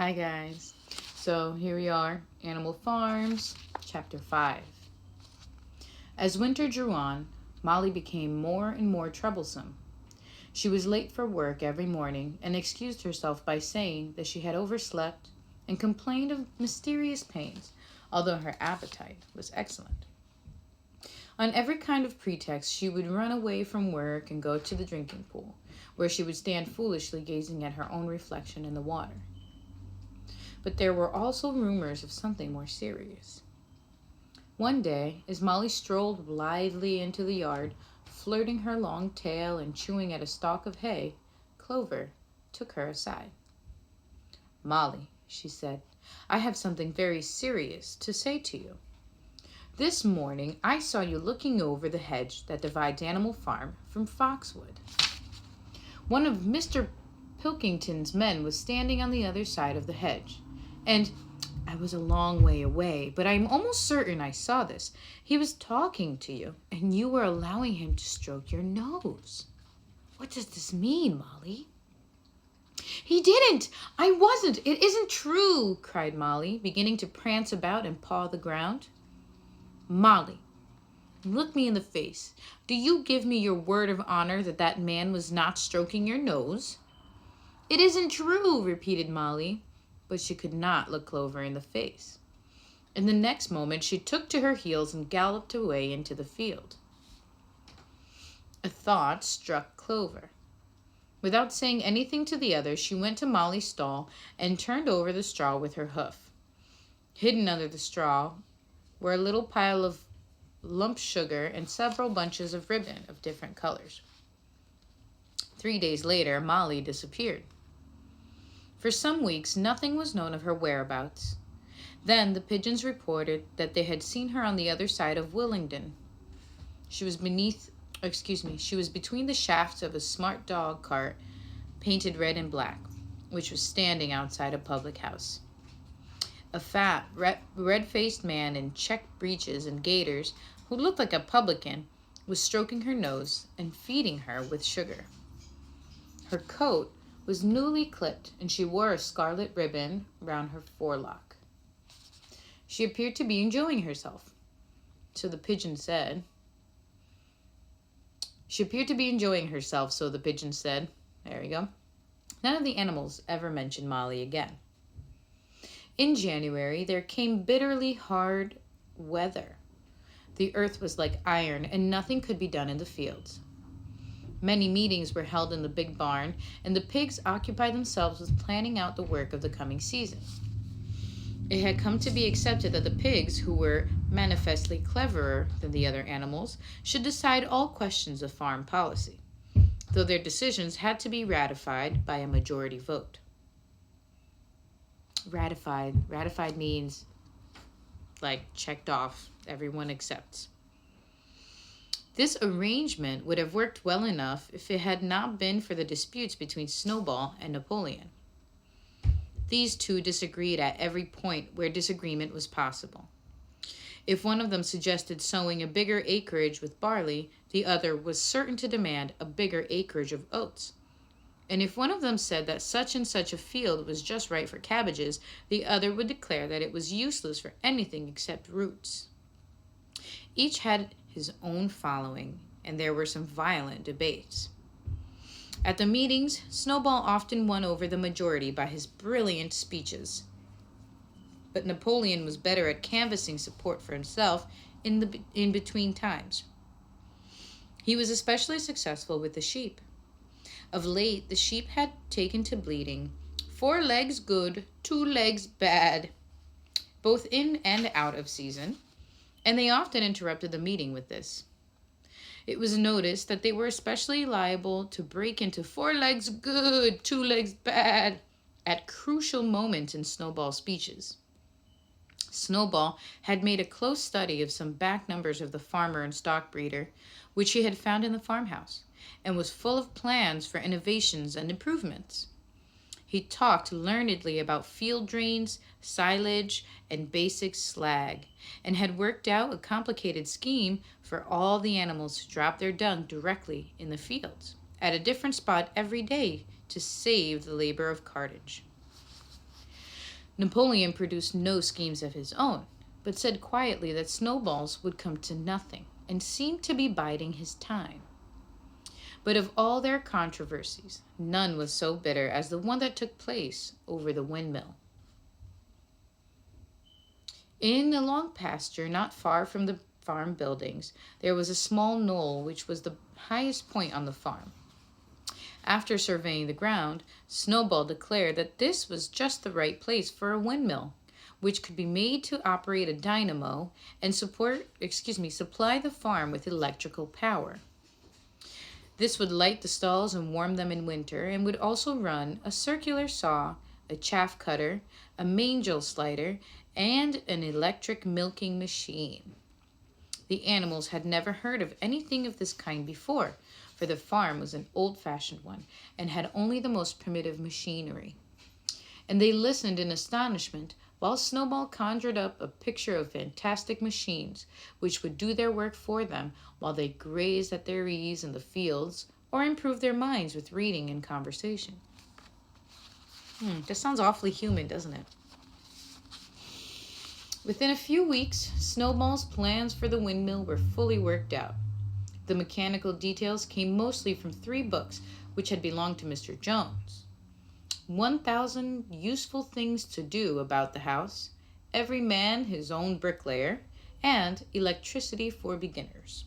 Hi guys. So here we are, Animal Farms, Chapter 5. As winter drew on, Molly became more and more troublesome. She was late for work every morning and excused herself by saying that she had overslept and complained of mysterious pains, although her appetite was excellent. On every kind of pretext, she would run away from work and go to the drinking pool, where she would stand foolishly gazing at her own reflection in the water. But there were also rumors of something more serious. One day, as Molly strolled blithely into the yard, flirting her long tail and chewing at a stalk of hay, Clover took her aside. "Molly," she said, "I have something very serious to say to you. This morning I saw you looking over the hedge that divides Animal Farm from Foxwood. One of Mr. Pilkington's men was standing on the other side of the hedge, and I was a long way away, but I'm almost certain I saw this. He was talking to you, and you were allowing him to stroke your nose. What does this mean, Molly?" "He didn't! I wasn't! It isn't true!" cried Molly, beginning to prance about and paw the ground. "Molly, look me in the face. Do you give me your word of honor that that man was not stroking your nose?" "It isn't true," repeated Molly, but she could not look Clover in the face. In the next moment she took to her heels and galloped away into the field. A thought struck Clover. Without saying anything to the others, she went to Molly's stall and turned over the straw with her hoof. Hidden under the straw were a little pile of lump sugar and several bunches of ribbon of different colors. 3 days later, Molly disappeared. For some weeks, nothing was known of her whereabouts. Then the pigeons reported that they had seen her on the other side of Willingdon. She was between the shafts of a smart dog cart painted red and black, which was standing outside a public house. A fat, red-faced man in checked breeches and gaiters, who looked like a publican, was stroking her nose and feeding her with sugar. Her coat was newly clipped, and she wore a scarlet ribbon round her forelock. She appeared to be enjoying herself, so the pigeon said. There we go. None of the animals ever mentioned Molly again. In January, there came bitterly hard weather. The earth was like iron, and nothing could be done in the fields. Many meetings were held in the big barn, and the pigs occupied themselves with planning out the work of the coming season. It had come to be accepted that the pigs, who were manifestly cleverer than the other animals, should decide all questions of farm policy, though their decisions had to be ratified by a majority vote. Ratified means, like, checked off, everyone accepts. This arrangement would have worked well enough if it had not been for the disputes between Snowball and Napoleon. These two disagreed at every point where disagreement was possible. If one of them suggested sowing a bigger acreage with barley, the other was certain to demand a bigger acreage of oats. And if one of them said that such and such a field was just right for cabbages, the other would declare that it was useless for anything except roots. Each had his own following, and there were some violent debates. At the meetings, Snowball often won over the majority by his brilliant speeches. But Napoleon was better at canvassing support for himself in between times. He was especially successful with the sheep. Of late, the sheep had taken to bleating, 4 legs good, 2 legs bad, both in and out of season, and they often interrupted the meeting with this. It was noticed that they were especially liable to break into 4 legs good, 2 legs bad at crucial moments in Snowball's speeches. Snowball had made a close study of some back numbers of the Farmer and Stock Breeder, which he had found in the farmhouse, and was full of plans for innovations and improvements. He talked learnedly about field drains, silage, and basic slag, and had worked out a complicated scheme for all the animals to drop their dung directly in the fields, at a different spot every day, to save the labor of cartage. Napoleon produced no schemes of his own, but said quietly that snowballs would come to nothing and seemed to be biding his time. But of all their controversies, none was so bitter as the one that took place over the windmill. In a long pasture not far from the farm buildings, there was a small knoll which was the highest point on the farm. After surveying the ground, Snowball declared that this was just the right place for a windmill, which could be made to operate a dynamo and supply the farm with electrical power. This would light the stalls and warm them in winter, and would also run a circular saw, a chaff cutter, a mangel slider, and an electric milking machine. The animals had never heard of anything of this kind before, for the farm was an old-fashioned one and had only the most primitive machinery. And they listened in astonishment while Snowball conjured up a picture of fantastic machines which would do their work for them while they grazed at their ease in the fields or improved their minds with reading and conversation. This sounds awfully human, doesn't it? Within a few weeks, Snowball's plans for the windmill were fully worked out. The mechanical details came mostly from 3 books which had belonged to Mr. Jones. 1,000 useful things to do about the house, every man his own bricklayer, and electricity for beginners.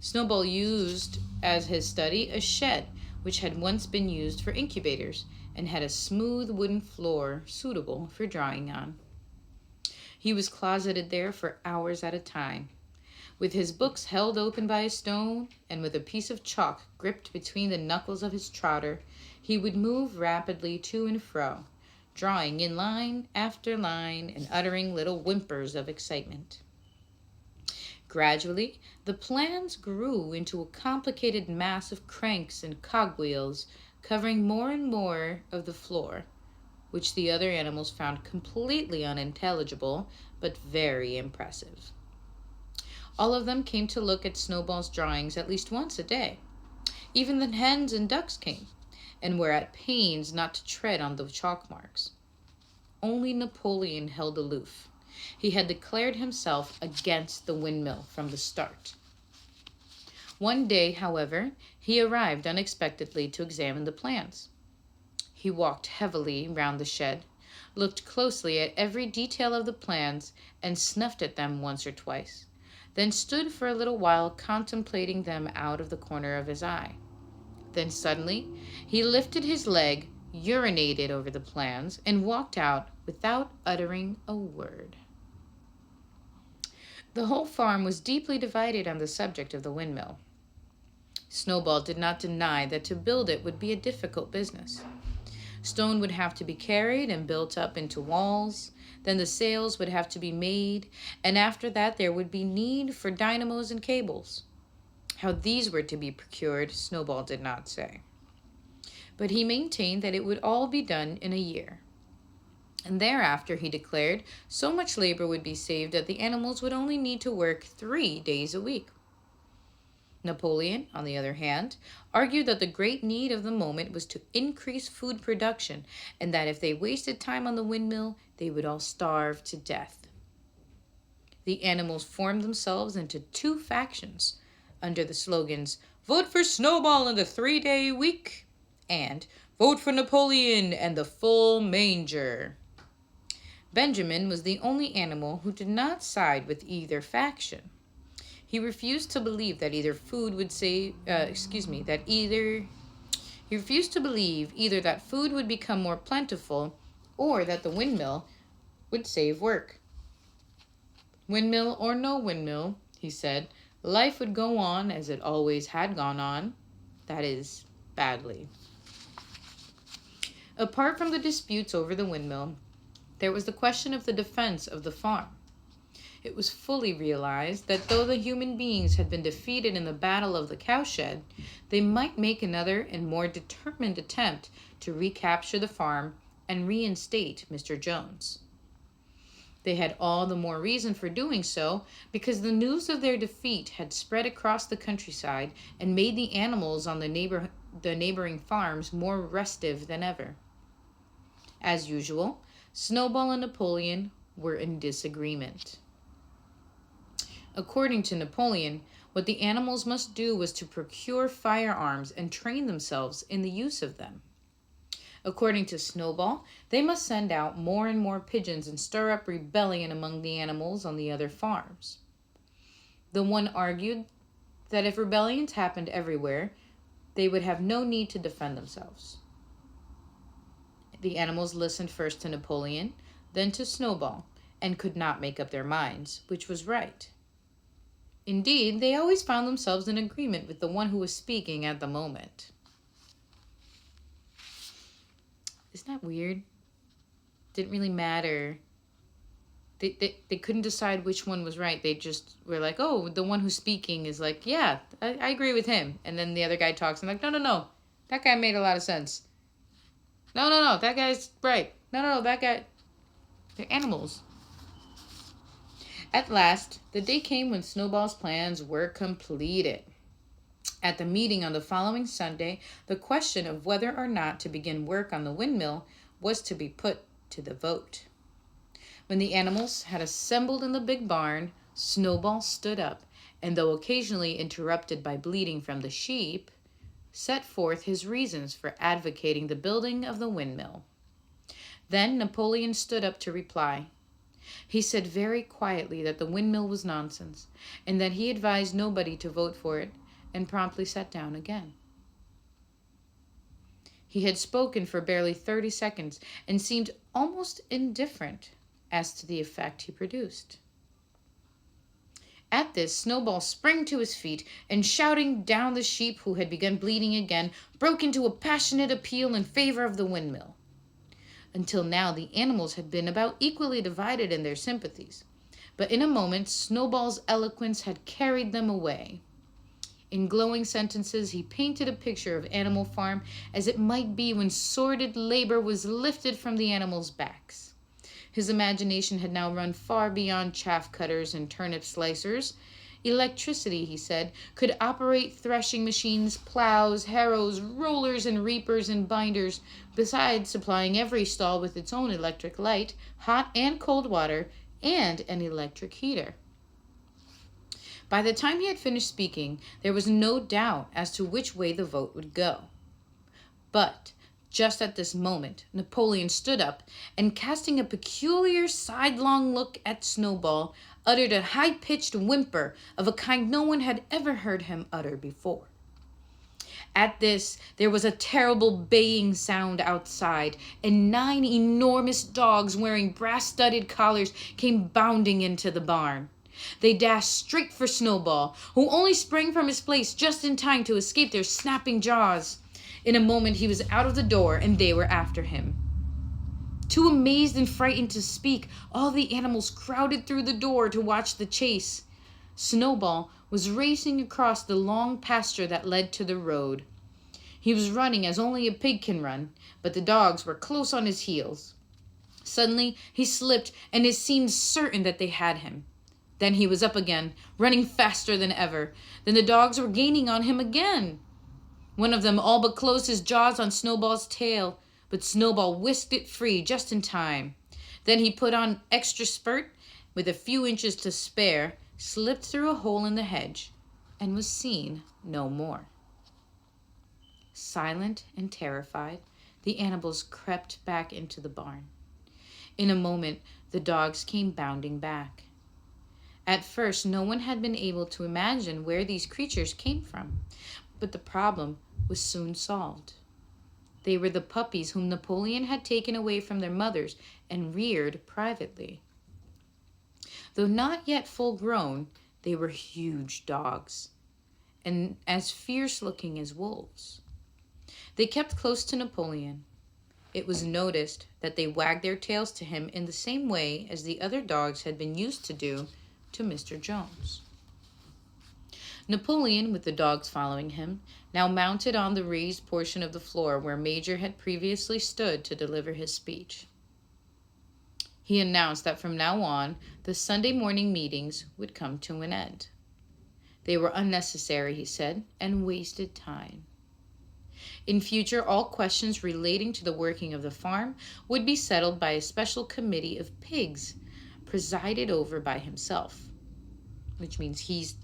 Snowball used as his study a shed which had once been used for incubators and had a smooth wooden floor suitable for drawing on. He was closeted there for hours at a time. With his books held open by a stone, and with a piece of chalk gripped between the knuckles of his trotter, he would move rapidly to and fro, drawing in line after line and uttering little whimpers of excitement. Gradually, the plans grew into a complicated mass of cranks and cogwheels covering more and more of the floor, which the other animals found completely unintelligible but very impressive. All of them came to look at Snowball's drawings at least once a day. Even the hens and ducks came, and were at pains not to tread on the chalk marks. Only Napoleon held aloof. He had declared himself against the windmill from the start. One day, however, he arrived unexpectedly to examine the plans. He walked heavily round the shed, looked closely at every detail of the plans, and snuffed at them once or twice, then stood for a little while contemplating them out of the corner of his eye. Then suddenly he lifted his leg, urinated over the plans, and walked out without uttering a word. The whole farm was deeply divided on the subject of the windmill. Snowball did not deny that to build it would be a difficult business. Stone would have to be carried and built up into walls. Then the sails would have to be made, and after that there would be need for dynamos and cables. How these were to be procured, Snowball did not say. But he maintained that it would all be done in a year. And thereafter, he declared, so much labor would be saved that the animals would only need to work 3 days a week. Napoleon, on the other hand, argued that the great need of the moment was to increase food production, and that if they wasted time on the windmill, they would all starve to death. The animals formed themselves into 2 factions under the slogans, "Vote for Snowball and the 3-day week," and "Vote for Napoleon and the full manger." Benjamin was the only animal who did not side with either faction. He refused to believe that He refused to believe either that food would become more plentiful or that the windmill would save work. Windmill or no windmill, he said, life would go on as it always had gone on, that is, badly. Apart from the disputes over the windmill, there was the question of the defense of the farm. It was fully realized that though the human beings had been defeated in the battle of the cowshed, they might make another and more determined attempt to recapture the farm and reinstate Mr. Jones. They had all the more reason for doing so because the news of their defeat had spread across the countryside and made the animals on the neighboring farms more restive than ever. As usual, Snowball and Napoleon were in disagreement. According to Napoleon, what the animals must do was to procure firearms and train themselves in the use of them. According to Snowball, they must send out more and more pigeons and stir up rebellion among the animals on the other farms. The one argued that if rebellions happened everywhere, they would have no need to defend themselves. The animals listened first to Napoleon, then to Snowball, and could not make up their minds, which was right. Indeed, they always found themselves in agreement with the one who was speaking at the moment. Isn't that weird? Didn't really matter. They couldn't decide which one was right. They just were like, oh, the one who's speaking is like, yeah, I agree with him. And then the other guy talks and like, no, that guy made a lot of sense. No, that guy's right. No, that guy. They're animals. At last, the day came when Snowball's plans were completed. At the meeting on the following Sunday, the question of whether or not to begin work on the windmill was to be put to the vote. When the animals had assembled in the big barn, Snowball stood up, and though occasionally interrupted by bleating from the sheep, set forth his reasons for advocating the building of the windmill. Then Napoleon stood up to reply. He said very quietly that the windmill was nonsense, and that he advised nobody to vote for it, and promptly sat down again. He had spoken for barely 30 seconds, and seemed almost indifferent as to the effect he produced. At this, Snowball sprang to his feet, and shouting down the sheep who had begun bleating again, broke into a passionate appeal in favor of the windmill. Until now, the animals had been about equally divided in their sympathies, but in a moment, Snowball's eloquence had carried them away. In glowing sentences, he painted a picture of Animal Farm as it might be when sordid labor was lifted from the animals' backs. His imagination had now run far beyond chaff cutters and turnip slicers. Electricity, he said, could operate threshing machines, plows, harrows, rollers, and reapers and binders, besides supplying every stall with its own electric light, hot and cold water, and an electric heater. By the time he had finished speaking, there was no doubt as to which way the vote would go. But just at this moment, Napoleon stood up, and casting a peculiar sidelong look at Snowball, uttered a high-pitched whimper of a kind no one had ever heard him utter before. At this, there was a terrible baying sound outside, and 9 enormous dogs wearing brass-studded collars came bounding into the barn. They dashed straight for Snowball, who only sprang from his place just in time to escape their snapping jaws. In a moment, he was out of the door, and they were after him. Too amazed and frightened to speak, all the animals crowded through the door to watch the chase. Snowball was racing across the long pasture that led to the road. He was running as only a pig can run, but the dogs were close on his heels. Suddenly, he slipped, and it seemed certain that they had him. Then he was up again, running faster than ever. Then the dogs were gaining on him again. One of them all but closed his jaws on Snowball's tail, but Snowball whisked it free just in time. Then he put on extra spurt, with a few inches to spare, slipped through a hole in the hedge, and was seen no more. Silent and terrified, the animals crept back into the barn. In a moment, the dogs came bounding back. At first, no one had been able to imagine where these creatures came from, but the problem was soon solved. They were the puppies whom Napoleon had taken away from their mothers and reared privately. Though not yet full grown, they were huge dogs, and as fierce-looking as wolves. They kept close to Napoleon. It was noticed that they wagged their tails to him in the same way as the other dogs had been used to do to Mr. Jones. Napoleon, with the dogs following him, now mounted on the raised portion of the floor where Major had previously stood to deliver his speech. He announced that from now on, the Sunday morning meetings would come to an end. They were unnecessary, he said, and wasted time. In future, all questions relating to the working of the farm would be settled by a special committee of pigs, presided over by himself, which means he's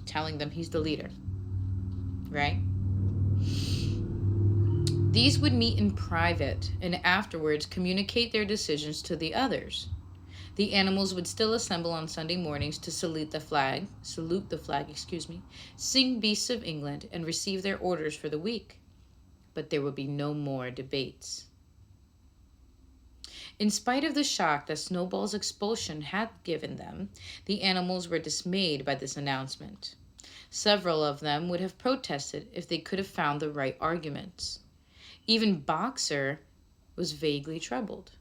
telling them he's the leader, right? These would meet in private and afterwards communicate their decisions to the others. The animals would still assemble on Sunday mornings to salute the flag, sing Beasts of England, and receive their orders for the week. But there would be no more debates. In spite of the shock that Snowball's expulsion had given them, the animals were dismayed by this announcement. Several of them would have protested if they could have found the right arguments. Even Boxer was vaguely troubled.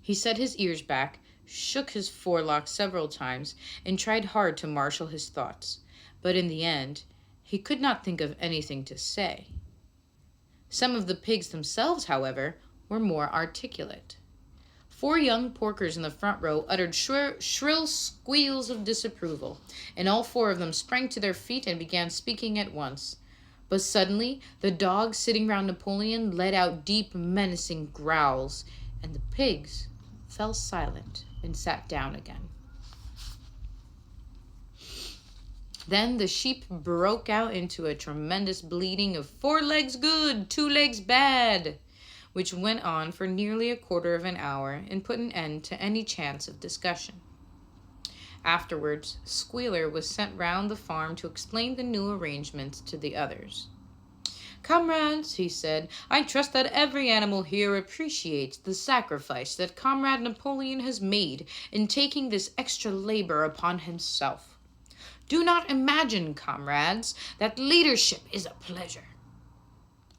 He set his ears back, shook his forelock several times, and tried hard to marshal his thoughts. But in the end, he could not think of anything to say. Some of the pigs themselves, however, were more articulate. 4 young porkers in the front row uttered shrill squeals of disapproval, and all 4 of them sprang to their feet and began speaking at once. But suddenly, the dogs sitting round Napoleon let out deep, menacing growls, and the pigs fell silent and sat down again. Then the sheep broke out into a tremendous bleating of 4 legs good, 2 legs bad, which went on for nearly a quarter of an hour and put an end to any chance of discussion. Afterwards, Squealer was sent round the farm to explain the new arrangements to the others. "Comrades," he said, "I trust that every animal here appreciates the sacrifice that Comrade Napoleon has made in taking this extra labor upon himself. Do not imagine, comrades, that leadership is a pleasure.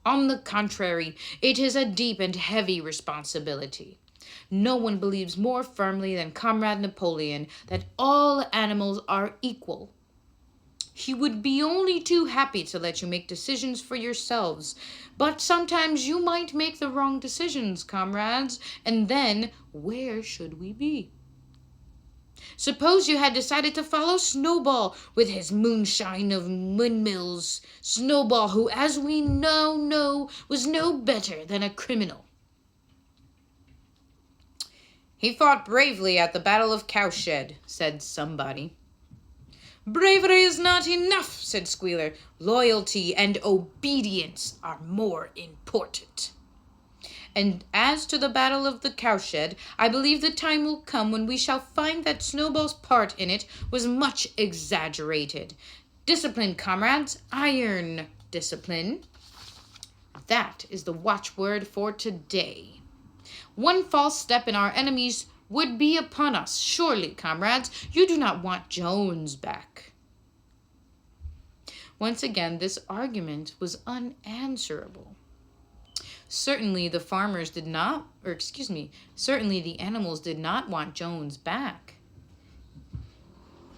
On the contrary, it is a deep and heavy responsibility. No one believes more firmly than Comrade Napoleon that all animals are equal. He would be only too happy to let you make decisions for yourselves, but sometimes you might make the wrong decisions, comrades, and then where should we be? Suppose you had decided to follow Snowball with his moonshine of windmills, Snowball who, as we now know, was no better than a criminal." "He fought bravely at the Battle of Cowshed," said somebody. "Bravery is not enough," said Squealer. "Loyalty and obedience are more important. And as to the Battle of the Cowshed, I believe the time will come when we shall find that Snowball's part in it was much exaggerated. Discipline, comrades, iron discipline. That is the watchword for today. One false step and our enemies would be upon us. Surely, comrades, you do not want Jones back." Once again, this argument was unanswerable. Certainly the animals did not want Jones back.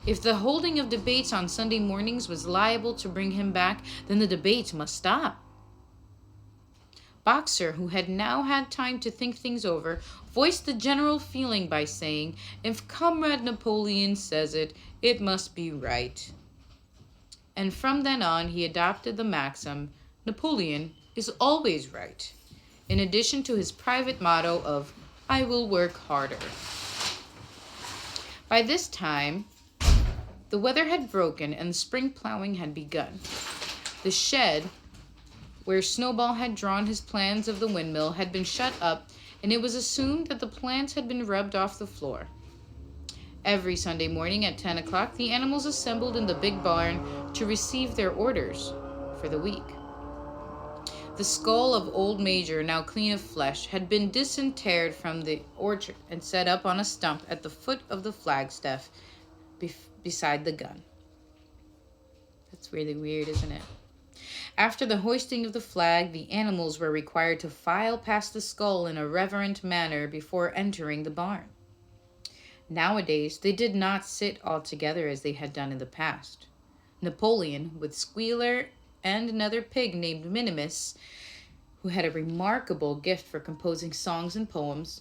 If the holding of debates on Sunday mornings was liable to bring him back, then the debates must stop. Boxer, who had now had time to think things over, voiced the general feeling by saying, "If Comrade Napoleon says it, it must be right." And from then on he adopted the maxim, "Napoleon is always right," in addition to his private motto of, "I will work harder." By this time, the weather had broken and the spring plowing had begun. The shed where Snowball had drawn his plans of the windmill had been shut up, and it was assumed that the plans had been rubbed off the floor. Every Sunday morning at 10 o'clock, the animals assembled in the big barn to receive their orders for the week. The skull of old Major, now clean of flesh, had been disinterred from the orchard and set up on a stump at the foot of the flagstaff beside the gun. That's really weird, isn't it? After the hoisting of the flag, the animals were required to file past the skull in a reverent manner before entering the barn. Nowadays, they did not sit all together as they had done in the past. Napoleon, with Squealer and another pig named Minimus, who had a remarkable gift for composing songs and poems,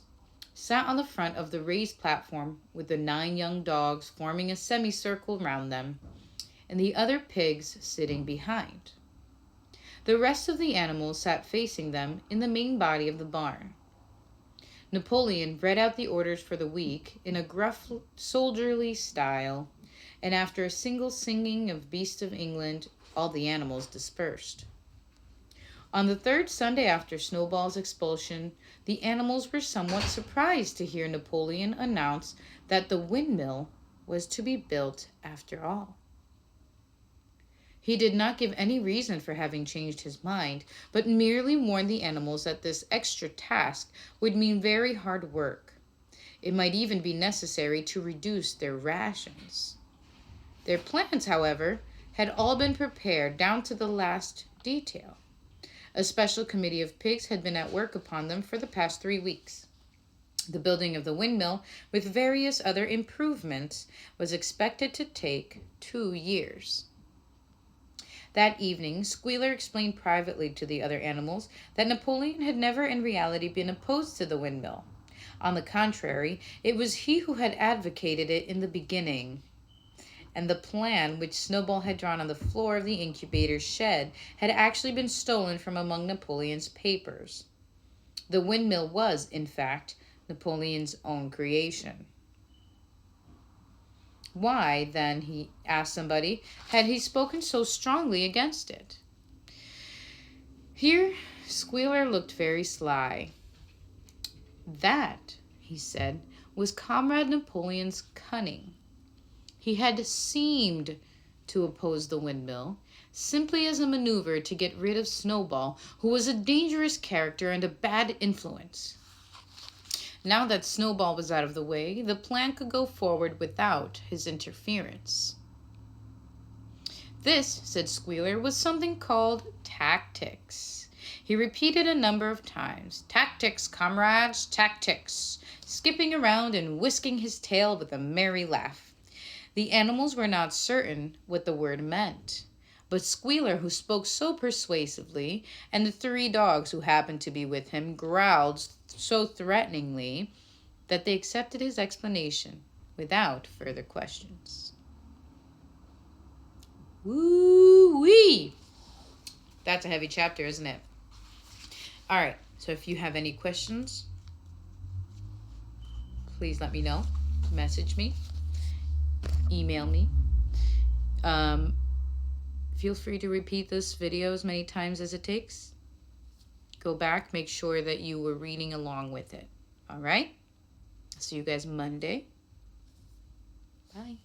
sat on the front of the raised platform with the 9 young dogs forming a semicircle round them, and the other pigs sitting behind. The rest of the animals sat facing them in the main body of the barn. Napoleon read out the orders for the week in a gruff, soldierly style, and after a single singing of Beast of England, all the animals dispersed. On the third Sunday after Snowball's expulsion, the animals were somewhat surprised to hear Napoleon announce that the windmill was to be built after all. He did not give any reason for having changed his mind, but merely warned the animals that this extra task would mean very hard work. It might even be necessary to reduce their rations. Their plans, however, had all been prepared down to the last detail. A special committee of pigs had been at work upon them for the past 3 weeks. The building of the windmill, with various other improvements, was expected to take 2 years. That evening, Squealer explained privately to the other animals that Napoleon had never in reality been opposed to the windmill. On the contrary, it was he who had advocated it in the beginning. And the plan which Snowball had drawn on the floor of the incubator's shed had actually been stolen from among Napoleon's papers. The windmill was, in fact, Napoleon's own creation. Why, then, he asked somebody, had he spoken so strongly against it? Here, Squealer looked very sly. That, he said, was Comrade Napoleon's cunning. He had seemed to oppose the windmill, simply as a maneuver to get rid of Snowball, who was a dangerous character and a bad influence. Now that Snowball was out of the way, the plan could go forward without his interference. This, said Squealer, was something called tactics. He repeated a number of times, "Tactics, comrades, tactics," skipping around and whisking his tail with a merry laugh. The animals were not certain what the word meant, but Squealer, who spoke so persuasively, and the 3 dogs who happened to be with him growled so threateningly that they accepted his explanation without further questions. Woo-wee! That's a heavy chapter, isn't it? All right, so if you have any questions, please let me know. Message me. Email me. Feel free to repeat this video as many times as it takes. Go back, make sure that you were reading along with it. All right? See you guys Monday. Bye.